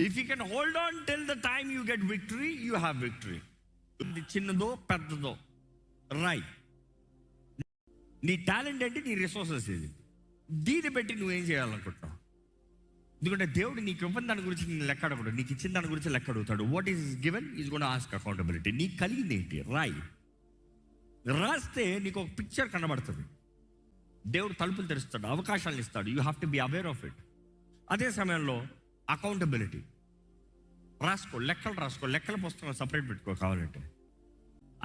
If you can hold on till the time you get victory, you have victory. ఇది చిన్నదో పెద్దదో రాయ్. నీ talent ఏంటి, నీ రిసోర్సెస్ ఇది, దీన్ని బట్టి నువ్వేం చేయాలనుకుంటున్నావు. ఎందుకంటే దేవుడు నీకు ఇవ్వని దాని గురించి నేను లెక్క అడగడు, నీకు ఇచ్చిన దాని గురించి లెక్క అడుగుతాడు. What is given is gonna ask accountability. నీకు కలిగింది ఏంటి రాయ్. రాస్తే నీకు ఒక పిక్చర్ కనబడుతుంది. దేవుడు తలుపులు తెరుస్తాడు, అవకాశాలు ఇస్తాడు. You have to be aware of it. అదే సమయంలో అకౌంటబిలిటీ రాసుకో, లెక్కలు రాసుకో. లెక్కల పుస్తకం సపరేట్ పెట్టుకో కావాలంటే.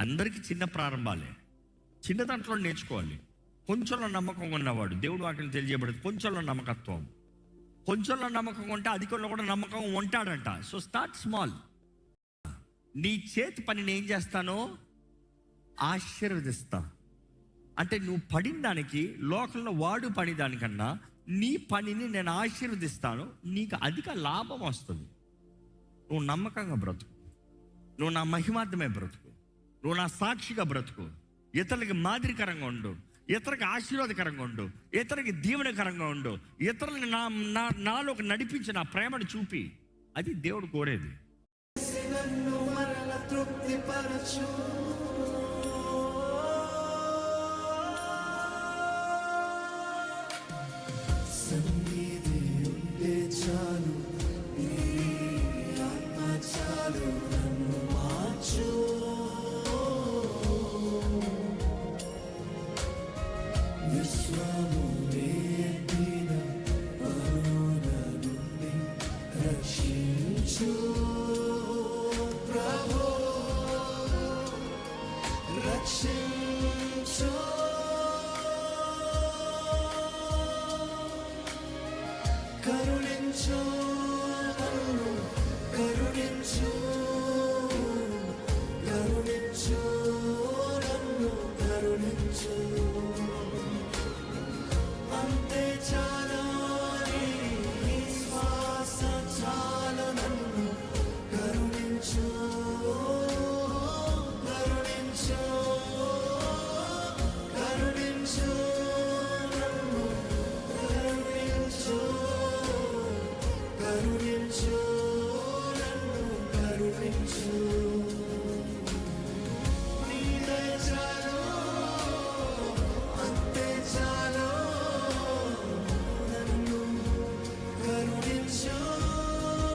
అందరికీ చిన్న ప్రారంభాలే, చిన్న దాంట్లో నేర్చుకోవాలి. కొంచెంలో నమ్మకం ఉన్నవాడు దేవుడు వాటిని తెలియజేయబడదు. కొంచెంలో నమ్మకత్వం, కొంచెంలో నమ్మకం ఉంటే అధికంలో కూడా నమ్మకం ఉంటాడంట. So start small. నీ చేతి పనిని ఏం చేస్తానో ఆశీర్వదిస్తా. అంటే నువ్వు పడిన దానికి, లోకంలో వాడు పడి దానికన్నా నీ పనిని నేను ఆశీర్వదిస్తాను. నీకు అధిక లాభం వస్తుంది. నువ్వు నమ్మకంగా బ్రతుకు, నువ్వు నా మహిమార్థమే బ్రతుకు, నువ్వు నా సాక్షిగా బ్రతుకు. ఇతరులకి మాదిరికరంగా ఉండు, ఇతరులకు ఆశీర్వాదకరంగా ఉండు, ఇతరులకి దీవెనకరంగా ఉండు, ఇతరులని నాలోకి నడిపించి నా ప్రేమను చూపి. అది దేవుడు కోరేది. రక్షించు